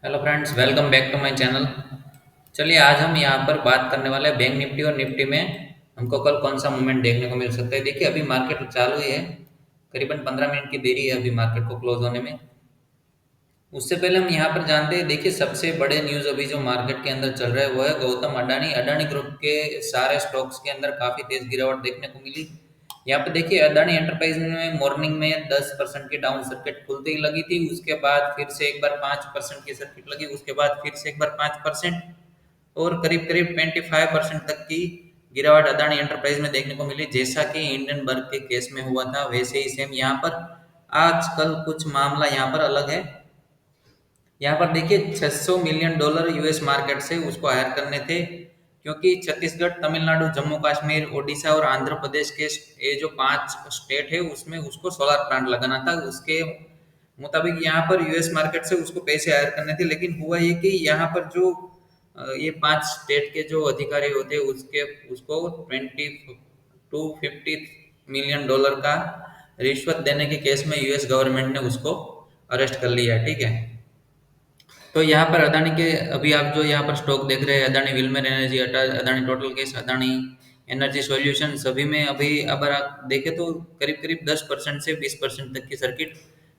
Hello friends, welcome back to my channel. चलिए आज हम यहाँ पर बात करने वाले हैं बैंक निफ्टी और निफ्टी में हमको कल कौन सा मूवमेंट देखने को मिल सकता है। देखिए अभी मार्केट चालू ही है, करीबन 15 मिनट की देरी है अभी मार्केट को क्लोज होने में। उससे पहले हम यहाँ पर जानते हैं, देखिए सबसे बड़े न्यूज़ अभी जो मार्केट के अंदर चल रहा है वो है गौतम अडानी। अडानी ग्रुप के सारे स्टॉक्स के अंदर काफ़ी तेज गिरावट देखने को मिली। यहाँ पे देखिए अडानी एंटरप्राइज में मॉर्निंग में 10% की डाउन सर्किट खुलते ही लगी थी, उसके बाद फिर से एक बार 5% की सर्किट लगी, उसके बाद फिर से एक बार 5% और करीब करीब 25% तक की गिरावट अदानी एंटरप्राइज में देखने को मिली। जैसा कि इंडियन बर्ग के केस में हुआ था वैसे ही सेम यहाँ पर आजकल कुछ मामला यहाँ पर अलग है। यहाँ पर देखिए 600 मिलियन डॉलर यूएस मार्केट से उसको हायर करने थे, क्योंकि छत्तीसगढ़, तमिलनाडु, जम्मू कश्मीर, उड़ीसा और आंध्र प्रदेश के ये जो 5 स्टेट है उसमें उसको सोलर प्लांट लगाना था। उसके मुताबिक यहाँ पर यूएस मार्केट से उसको पैसे हायर करने थे, लेकिन हुआ ये कि यहाँ पर जो ये 5 स्टेट के जो अधिकारी होते हैं उसके उसको 22 to 50 मिलियन डॉलर का रिश्वत देने के केस में यूएस गवर्नमेंट ने उसको अरेस्ट कर लिया है। ठीक है, तो यहाँ पर अदानी के अभी आप जो यहाँ पर स्टॉक देख रहे हैं, Adani Wilmer energy, Adani total gas, Adani energy solution, सभी में अभी अगर आप देखें तो करीब करीब 10% से 20% तक की सर्किट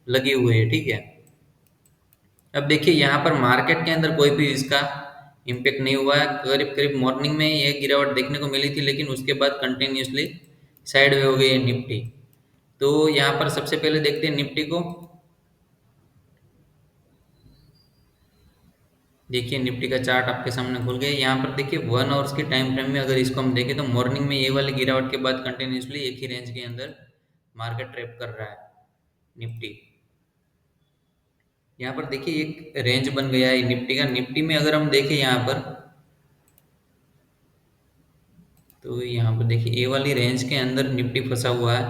लगी हुई है। ठीक है, अब देखिए यहाँ पर मार्केट के अंदर कोई भी इसका इम्पेक्ट नहीं हुआ है। करीब करीब मॉर्निंग में ये गिरावट देखने को मिली थी, लेकिन उसके बाद कंटिन्यूसली साइड वे हो गई है निफ्टी। तो यहाँ पर सबसे पहले देखते हैं निफ्टी को। देखिए निफ्टी का चार्ट आपके सामने खुल गया। यहाँ पर देखिए 1 आवर्स के टाइम फ्रेम में अगर इसको हम देखें तो मॉर्निंग में ये वाली गिरावट के बाद कंटिन्यूसली एक ही रेंज के अंदर मार्केट ट्रैप कर रहा है निफ्टी। यहाँ पर देखिए एक रेंज बन गया है निफ्टी का। निफ्टी में अगर हम देखें यहाँ पर तो यहाँ पर देखिए ए वाली रेंज के अंदर निफ्टी फंसा हुआ है।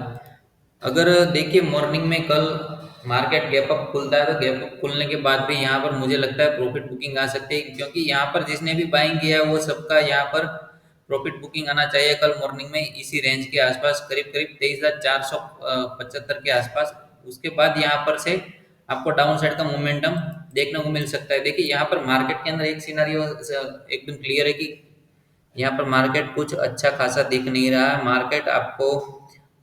अगर देखिए मॉर्निंग में कल मार्केट गैप अप खुलता है तो गैप अप खुलने के बाद भी यहाँ पर मुझे लगता है प्रॉफिट बुकिंग आ सकती है, क्योंकि यहाँ पर जिसने भी बाइंग किया है वो सबका यहाँ पर प्रॉफिट बुकिंग आना चाहिए कल मॉर्निंग में इसी रेंज के आसपास, करीब करीब 23,475 के आसपास। उसके बाद यहाँ पर से आपको डाउन साइड का मोमेंटम देखने को मिल सकता है। देखिए यहाँ पर मार्केट के अंदर एक सिनारियो एकदम क्लियर है कि यहाँ पर मार्केट कुछ अच्छा खासा दिख नहीं रहा है। मार्केट आपको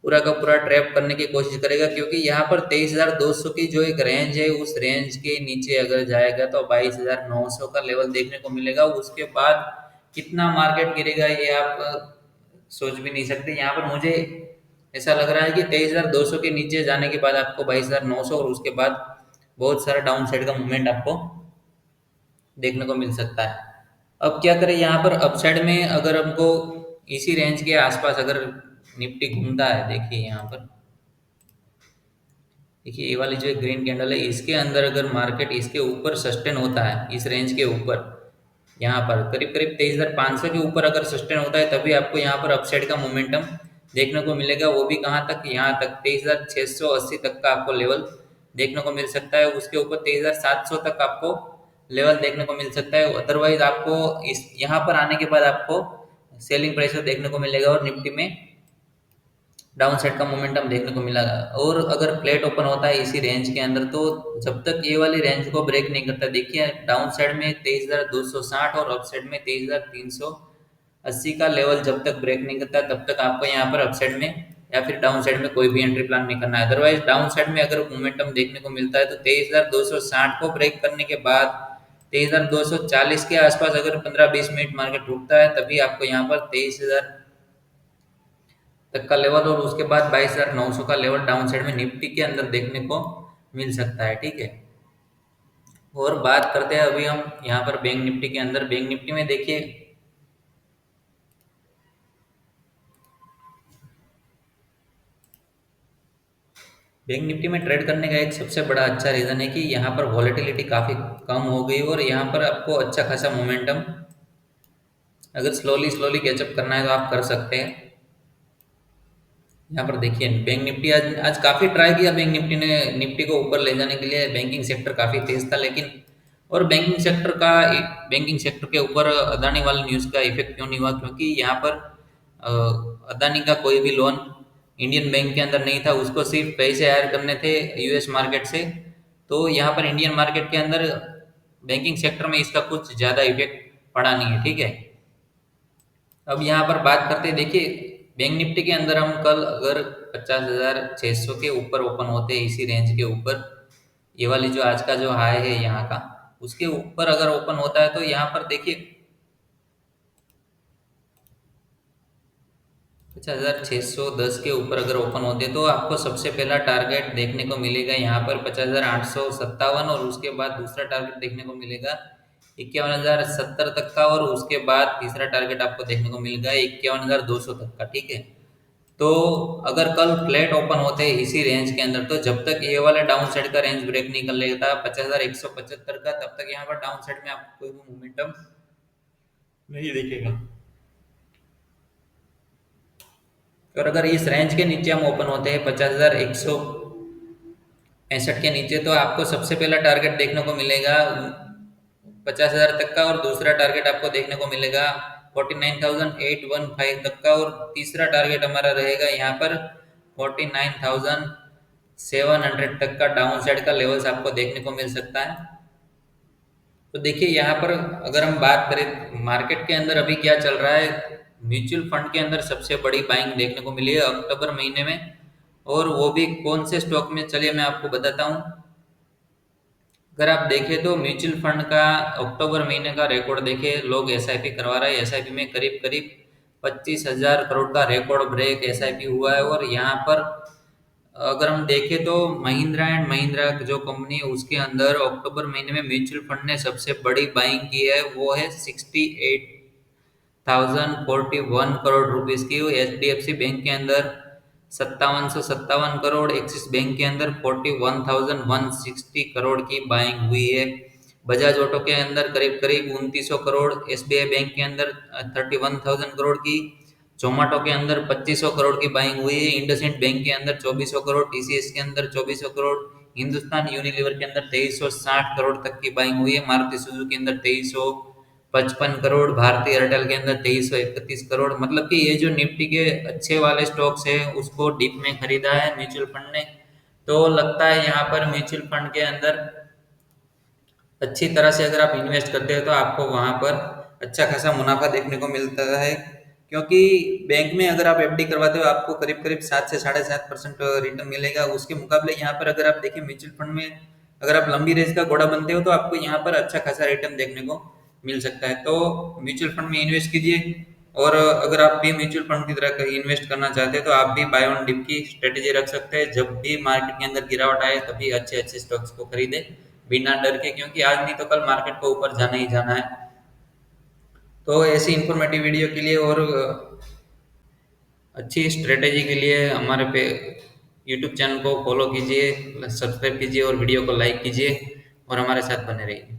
पूरा का पूरा ट्रैप करने की कोशिश करेगा, क्योंकि यहाँ पर 23,200 की जो एक रेंज है उस रेंज के नीचे अगर जाएगा तो 22,900 का लेवल देखने को मिलेगा। उसके बाद कितना मार्केट गिरेगा ये आप सोच भी नहीं सकते। यहाँ पर मुझे ऐसा लग रहा है कि 23,200 के नीचे जाने के बाद आपको 22,900 और उसके बाद बहुत सारा डाउन साइड का मूवमेंट आपको देखने को मिल सकता है। अब क्या करें, यहाँ पर अपसाइड में अगर हमको इसी रेंज के आसपास अगर निफ्टी घूमता है, देखिए यहाँ पर देखिए ये वाली जो ग्रीन कैंडल है इसके अंदर अगर मार्केट इसके ऊपर सस्टेन होता है, इस रेंज के ऊपर यहाँ पर करीब करीब 23,500 के ऊपर अगर सस्टेन होता है तभी आपको यहाँ पर अपसाइड का मोमेंटम देखने को मिलेगा। वो भी कहाँ तक, यहाँ तक 23,680 तक का आपको लेवल देखने को मिल सकता है। उसके ऊपर 23,700 तक आपको लेवल देखने को मिल सकता है। अदरवाइज आपको इस यहाँ पर आने के बाद आपको सेलिंग प्रेशर देखने को मिलेगा और निफ्टी में डाउन साइड का मोमेंटम देखने को मिला। और अगर फ्लैट ओपन होता है इसी रेंज के अंदर तो जब तक ये वाली रेंज को ब्रेक नहीं करता, देखिए डाउन साइड में 23,260 और अप साइड में 23,380 का लेवल जब तक ब्रेक नहीं करता तब तक आपको यहाँ पर अप साइड में या फिर डाउन साइड में कोई भी एंट्री प्लान नहीं करना है। अदरवाइज डाउन साइड में अगर मोमेंटम देखने को मिलता है तो 23,260 को ब्रेक करने के बाद 23,240 के आसपास अगर 15-20 मिनट मार्केट रुकता है तभी आपको यहाँ पर 23,000 तक का लेवल और उसके बाद 22,900 का लेवल डाउन साइड में निफ्टी के अंदर देखने को मिल सकता है। ठीक है, और बात करते हैं अभी हम यहाँ पर बैंक निफ्टी के अंदर। बैंक निफ्टी में देखिए बैंक निफ्टी में ट्रेड करने का एक सबसे बड़ा अच्छा रीज़न है कि यहाँ पर वॉलेटिलिटी काफ़ी कम हो गई और यहाँ पर आपको अच्छा खासा मोमेंटम अगर स्लोली स्लोली कैचअप करना है तो आप कर सकते हैं। यहाँ पर देखिए बैंक निफ्टी आज आज काफ़ी ट्राई किया बैंक निफ्टी ने निफ्टी को ऊपर ले जाने के लिए। बैंकिंग सेक्टर काफ़ी तेज था, लेकिन और बैंकिंग सेक्टर के ऊपर अदानी वाली न्यूज़ का इफेक्ट क्यों नहीं हुआ, क्योंकि यहाँ पर अदानी का कोई भी लोन इंडियन बैंक के अंदर नहीं था, उसको सिर्फ पैसे हायर करने थे यूएस मार्केट से। तो यहाँ पर इंडियन मार्केट के अंदर बैंकिंग सेक्टर में इसका कुछ ज़्यादा इफेक्ट पड़ा नहीं है, ठीक है। अब यहाँ पर बात करते हैं, देखिए बैंक निफ्टी के अंदर हम कल अगर 50,600 के ऊपर ओपन होते हैं, इसी रेंज के ऊपर, ये वाली जो आज का जो हाई है यहाँ का, उसके ऊपर अगर ओपन होता है तो यहाँ पर देखिए 50,610 के ऊपर अगर ओपन होते हैं तो आपको सबसे पहला टारगेट देखने को मिलेगा यहाँ पर 50,857, और उसके बाद दूसरा टारगेट देखने को मिलेगा 51,070 तक का, और उसके बाद तीसरा टारगेट आपको देखने को मिलेगा 51,200 तक का, ठीक है। तो अगर कल फ्लैट ओपन होते हैं इसी रेंज के अंदर, तो जब तक ये वाला डाउन साइड का रेंज ब्रेक नहीं कर लेता 50,175 का, तब तक यहाँ पर डाउन साइड में आपको कोई भी मोमेंटम नहीं दिखेगा। और अगर इस रेंज के नीचे हम ओपन होते हैं 50,165 के नीचे, तो आपको सबसे पहला टारगेट देखने को मिलेगा 50,000 तक का, और दूसरा टारगेट आपको देखने को मिलेगा 49,815 तक का, और तीसरा टारगेट हमारा रहेगा यहाँ पर 49,700 तक का डाउन साइड का लेवल्स आपको देखने को मिल सकता है। तो देखिए यहाँ पर अगर हम बात करें मार्केट के अंदर अभी क्या चल रहा है, म्यूचुअल फंड के अंदर सबसे बड़ी बाइंग देखने को मिली है अक्टूबर महीने में, और वो भी कौन से स्टॉक में, चलिए मैं आपको बताता हूँ। अगर आप देखें तो म्यूचुअल फंड का अक्टूबर महीने का रिकॉर्ड देखें, लोग एसआईपी करवा रहे हैं, एसआईपी में करीब करीब 25,000 करोड़ का रिकॉर्ड ब्रेक एसआईपी हुआ है। और यहाँ पर अगर हम देखें तो महिंद्रा एंड महिंद्रा जो कंपनी है उसके अंदर अक्टूबर महीने में म्यूचुअल फंड ने सबसे बड़ी बाइंग की है, वो है 68,041 रुपीज की। एचडीएफसी बैंक के अंदर 5,757 करोड़, एक्सिस बैंक के अंदर 41,160 करोड़ की बाइंग हुई है। बजाज ऑटो के अंदर करीब करीब 2,900 करोड़, एसबीआई बैंक के अंदर 31,000 करोड़ की, जोमेटो के अंदर 2,500 करोड़ की बाइंग हुई है, इंडसइंड बैंक के अंदर 2,400 करोड़, टीसीएस के अंदर 2,400 करोड़, हिंदुस्तान यूनिलीवर के अंदर 2,360 करोड़ तक की बाइंग हुई है, मारुति सुजुकी के अंदर 2,355 करोड़, भारतीय एयरटेल के अंदर 2,131 करोड़। मतलब कि ये जो निफ्टी के अच्छे वाले स्टॉक्स है उसको डीप में खरीदा है म्यूचुअल फंड ने। तो लगता है यहाँ पर म्यूचुअल फंड के अंदर अच्छी तरह से अगर आप इन्वेस्ट करते हो तो आपको वहाँ पर अच्छा खासा मुनाफा देखने को मिलता है, क्योंकि बैंक में अगर आप एफडी करवाते हो आपको करीब करीब 7 से 7.5% रिटर्न मिलेगा। उसके मुकाबले यहाँ पर अगर आप देखें म्यूचुअल फंड में अगर आप लंबी रेंज का घोड़ा बनते हो तो आपको यहाँ पर अच्छा खासा रिटर्न देखने को मिल सकता है। तो म्यूचुअल फंड में इन्वेस्ट कीजिए, और अगर आप भी म्यूचुअल फंड की तरह कहीं इन्वेस्ट करना चाहते हैं तो आप भी बाय ऑन डिप की स्ट्रेटेजी रख सकते हैं। जब भी मार्केट के अंदर गिरावट आए तभी अच्छे अच्छे स्टॉक्स को खरीदें बिना डर के, क्योंकि आज नहीं तो कल मार्केट को ऊपर जाना ही जाना है। तो ऐसी इंफॉर्मेटिव वीडियो के लिए और अच्छी स्ट्रेटेजी के लिए हमारे पे यूट्यूब चैनल को फॉलो कीजिए, सब्सक्राइब कीजिए और वीडियो को लाइक कीजिए और हमारे साथ बने रहिए।